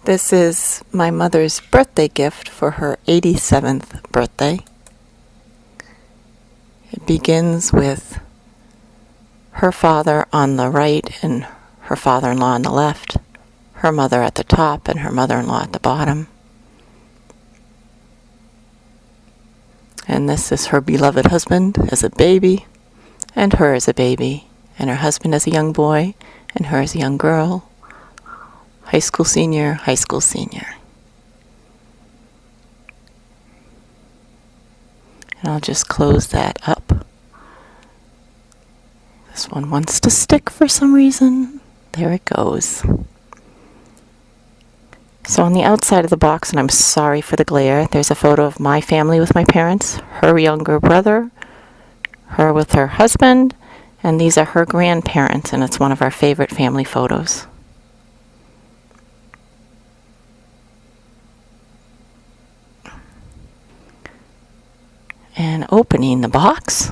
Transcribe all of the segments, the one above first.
This is my mother's birthday gift for her 87th birthday. It begins with her father on the right and her father-in-law on the left, her mother at the top and her mother-in-law at the bottom. And this is her beloved husband as a baby, and her as a baby, and her husband as a young boy, and her as a young girl. High school senior, high school senior. And I'll just close that up. This one wants to stick for some reason. There it goes. So on the outside of the box, and I'm sorry for the glare, there's a photo of my family with my parents, her younger brother, her with her husband, and these are her grandparents, and it's one of our favorite family photos. And opening the box,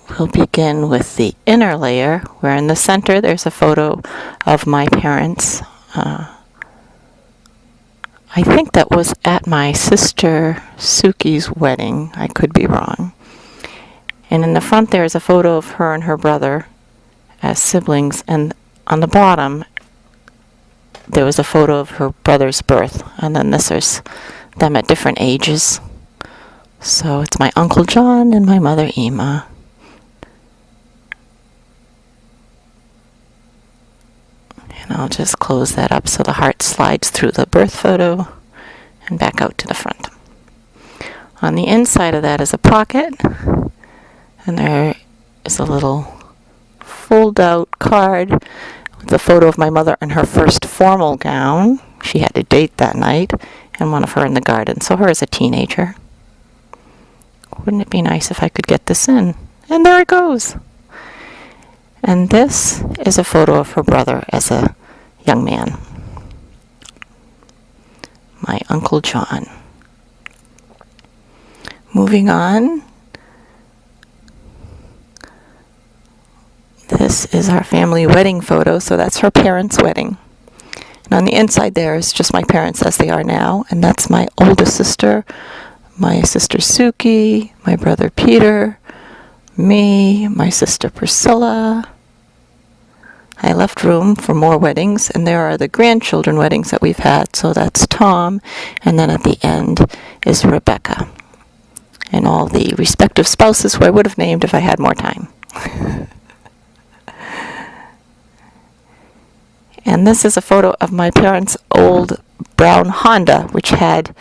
we'll begin with the inner layer, where in the center there's a photo of my parents. I think that was at my sister Suki's wedding. I could be wrong. And in the front there is a photo of her and her brother as siblings, and on the bottom there was a photo of her brother's birth, and then this is them at different ages. So it's my Uncle John and my mother Ema. And I'll just close that up so the heart slides through the birth photo and back out to the front. On the inside of that is a pocket, and there is a little fold-out card with a photo of my mother in her first formal gown. She had a date that night, and one of her in the garden, so her as a teenager. Wouldn't it be nice if I could get this in? And there it goes. And this is a photo of her brother as a young man. My Uncle John. Moving on. This is our family wedding photo, so that's her parents' wedding. And on the inside there is just my parents as they are now, and that's my oldest sister, my sister Suki, my brother Peter, me, my sister Priscilla. I left room for more weddings, and there are the grandchildren weddings that we've had, so that's Tom, and then at the end is Rebecca, and all the respective spouses who I would have named if I had more time. And this is a photo of my parents' old brown Honda, which had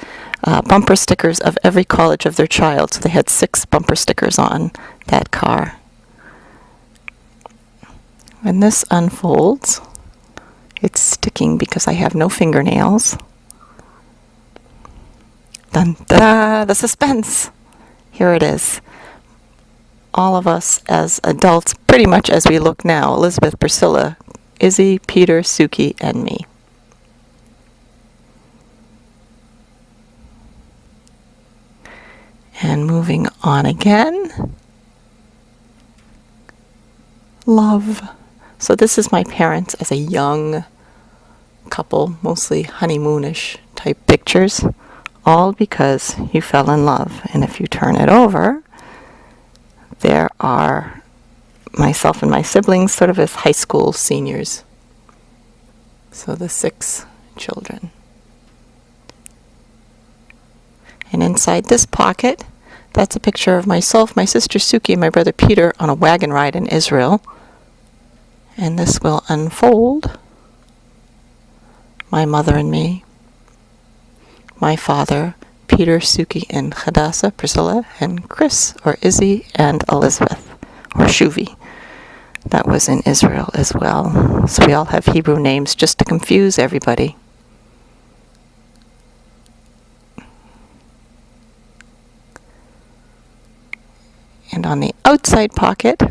bumper stickers of every college of their child. So they had 6 bumper stickers on that car. When this unfolds, it's sticking because I have no fingernails. Dun da! The suspense! Here it is. All of us as adults, pretty much as we look now, Elizabeth, Priscilla, Izzy, Peter, Suki, and me. And moving on again. Love. So this is my parents as a young couple, mostly honeymoonish type pictures, all because you fell in love. And if you turn it over, there are myself and my siblings sort of as high school seniors. So the 6 children. And inside this pocket, that's a picture of myself, my sister Suki, and my brother Peter on a wagon ride in Israel. And this will unfold. My mother and me. My father, Peter, Suki, and Hadassah, Priscilla, and Chris, or Izzy, and Elizabeth, or Shuvi. That was in Israel as well. So we all have Hebrew names just to confuse everybody. And on the outside pocket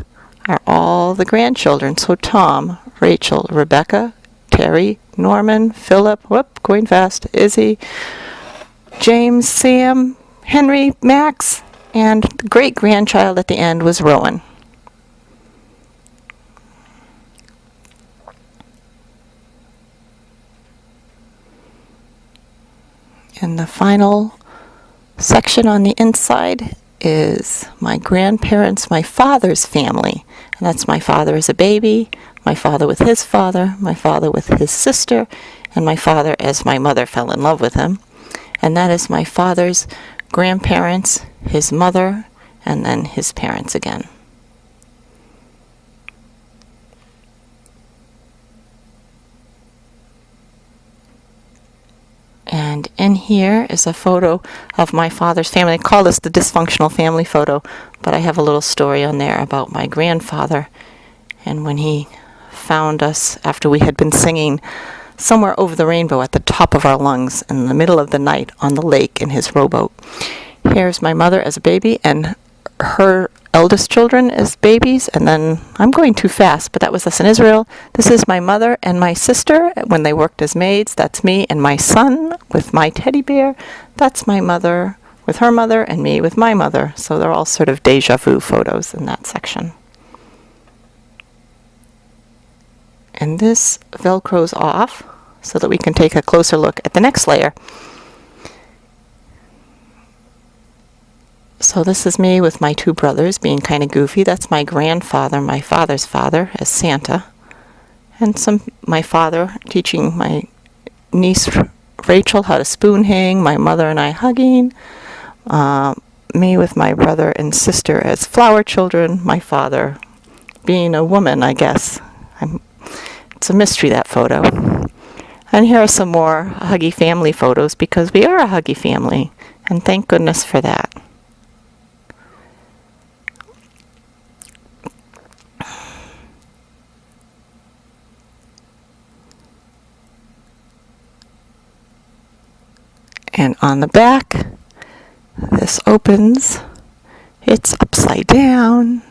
are all the grandchildren. So Tom, Rachel, Rebecca, Terry, Norman, Philip, going fast, Izzy, James, Sam, Henry, Max, and the great-grandchild at the end was Rowan. And the final section on the inside is my grandparents, my father's family. And that's my father as a baby, my father with his father, my father with his sister, and my father as my mother fell in love with him. And that is my father's grandparents, his mother, and then his parents again. And in here is a photo of my father's family. I call this the dysfunctional family photo, but I have a little story on there about my grandfather. And when he found us after we had been singing Somewhere Over the Rainbow at the top of our lungs in the middle of the night on the lake in his rowboat. Here's my mother as a baby and her eldest children as babies, and then I'm going too fast, but that was us in Israel. This is my mother and my sister when they worked as maids. That's me and my son with my teddy bear. That's my mother with her mother and me with my mother. So they're all sort of deja vu photos in that section. And this velcros off so that we can take a closer look at the next layer. So this is me with my two brothers being kind of goofy. That's my grandfather, my father's father, as Santa. And my father teaching my niece Rachel how to spoon hang, my mother and I hugging. Me with my brother and sister as flower children, my father being a woman, I guess. It's a mystery, that photo. And here are some more huggy family photos because we are a huggy family. And thank goodness for that. And on the back, this opens. It's upside down.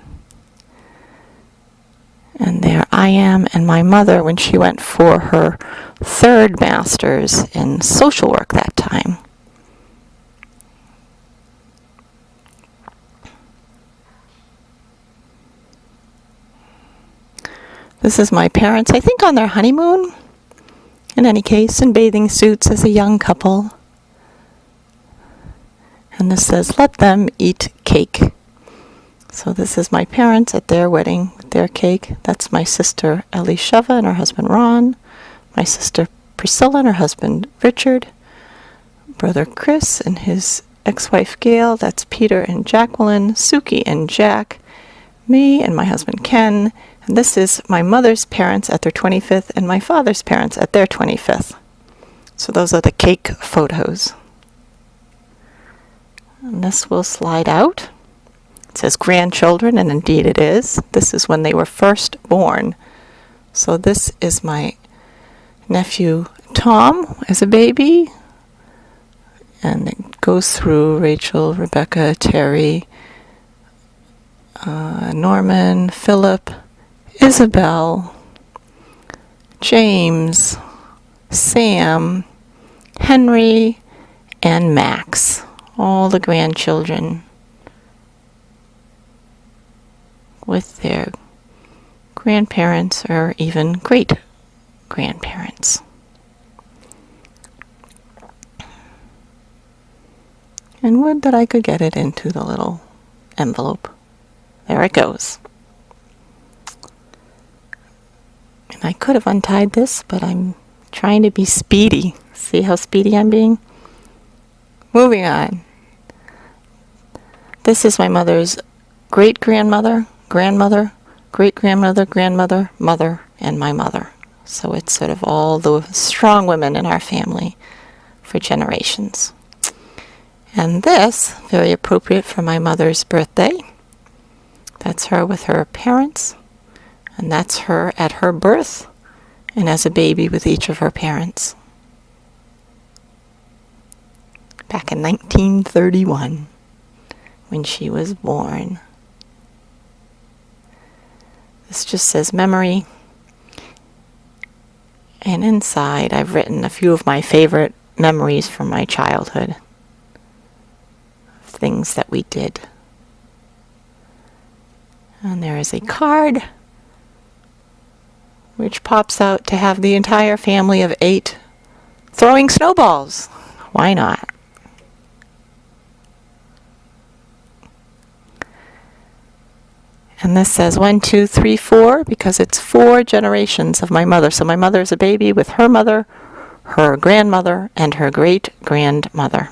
And there I am and my mother when she went for her third master's in social work that time. This is my parents, I think on their honeymoon, in any case, in bathing suits as a young couple. And this says, let them eat cake. So this is my parents at their wedding with their cake. That's my sister Elisheva and her husband Ron, my sister Priscilla and her husband Richard, brother Chris and his ex-wife Gail. That's Peter and Jacqueline, Suki and Jack, me and my husband Ken. And this is my mother's parents at their 25th and my father's parents at their 25th. So those are the cake photos. And this will slide out. It says grandchildren, and indeed it is. This is when they were first born. So this is my nephew Tom as a baby. And it goes through Rachel, Rebecca, Terry, Norman, Philip, Isabel, James, Sam, Henry, and Max. All the grandchildren with their grandparents or even great-grandparents. And would that I could get it into the little envelope. There it goes. And I could have untied this, but I'm trying to be speedy. See how speedy I'm being? Moving on. This is my mother's great-grandmother, grandmother, great-grandmother, grandmother, mother, and my mother. So it's sort of all the strong women in our family for generations. And this, very appropriate for my mother's birthday. That's her with her parents. And that's her at her birth and as a baby with each of her parents. Back in 1931, when she was born. This just says memory. And inside I've written a few of my favorite memories from my childhood. Things that we did. And there is a card which pops out to have the entire family of 8 throwing snowballs Why not? And this says 1, 2, 3, 4 because it's 4 generations of my mother. So my mother is a baby with her mother, her grandmother, and her great-grandmother.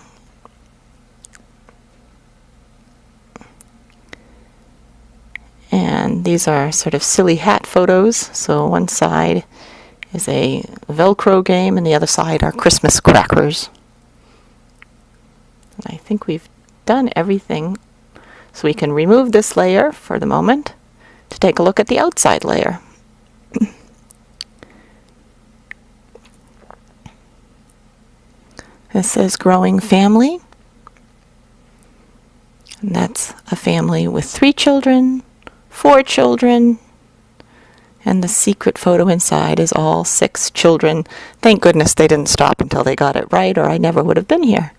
And these are sort of silly hat photos. So one side is a Velcro game and the other side are Christmas crackers. And I think we've done everything. So we can remove this layer for the moment to take a look at the outside layer. This says growing family. And that's a family with 3 children, 4 children, and the secret photo inside is all 6 children. Thank goodness they didn't stop until they got it right, or I never would have been here.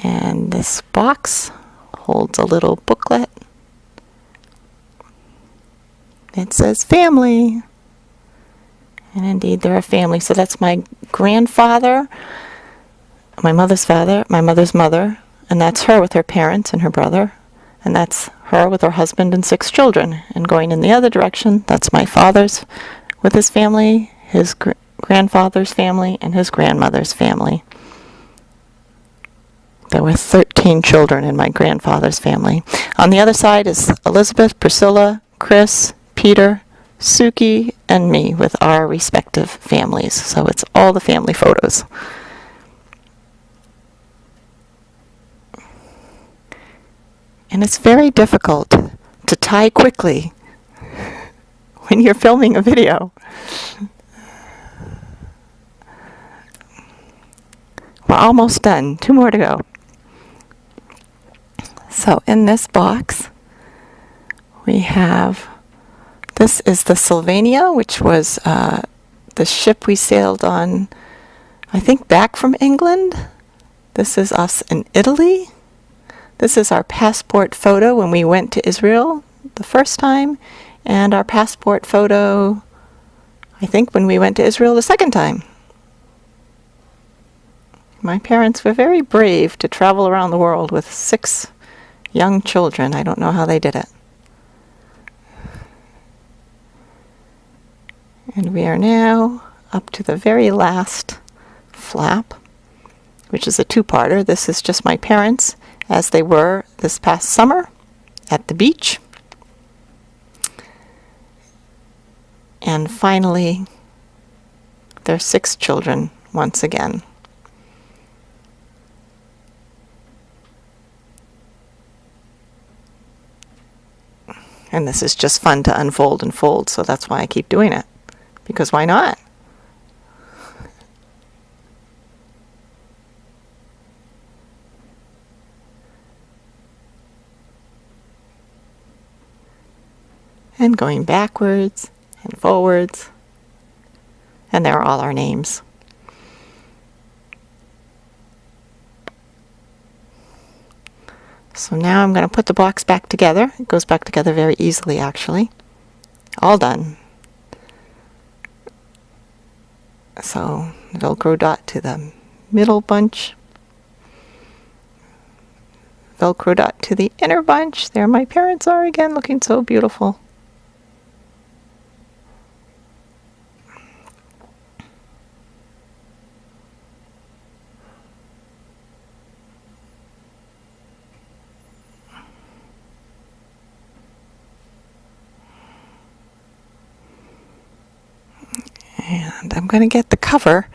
And this box holds a little booklet. It says family. And indeed, they're a family. So that's my grandfather, my mother's father, my mother's mother, and that's her with her parents and her brother. And that's her with her husband and 6 children. And going in the other direction, that's my father's with his family, his grandfather's family, and his grandmother's family. There were 13 children in my grandfather's family. On the other side is Elizabeth, Priscilla, Chris, Peter, Suki, and me with our respective families. So it's all the family photos. And it's very difficult to tie quickly when you're filming a video. We're almost done. 2 more to go. So in this box, we have, this is the Sylvania, which was the ship we sailed on, I think, back from England. This is us in Italy. This is our passport photo when we went to Israel the first time, and our passport photo, I think, when we went to Israel the second time. My parents were very brave to travel around the world with 6 young children. I don't know how they did it. And we are now up to the very last flap, which is a 2-parter. This is just my parents as they were this past summer at the beach. And finally, their 6 children once again. And this is just fun to unfold and fold, so that's why I keep doing it. Because why not? And going backwards and forwards. And there are all our names. So now I'm going to put the box back together. It goes back together very easily, actually. All done. So Velcro dot to the middle bunch. Velcro dot to the inner bunch. There my parents are again, looking so beautiful. And I'm going to get the cover,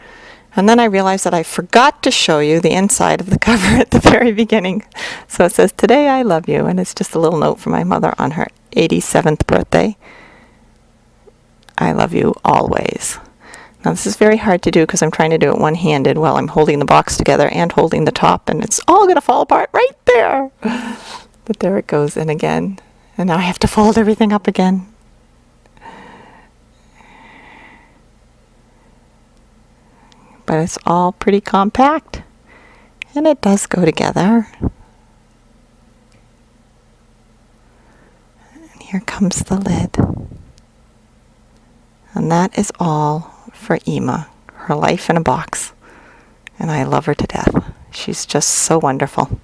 and then I realized that I forgot to show you the inside of the cover at the very beginning. So it says, "Today I love you," and it's just a little note from my mother on her 87th birthday. I love you always. Now this is very hard to do because I'm trying to do it one-handed while I'm holding the box together and holding the top, and it's all going to fall apart right there. But there it goes in again, and now I have to fold everything up again. But it's all pretty compact, and it does go together. And here comes the lid. And that is all for Ema, her life in a box. And I love her to death. She's just so wonderful.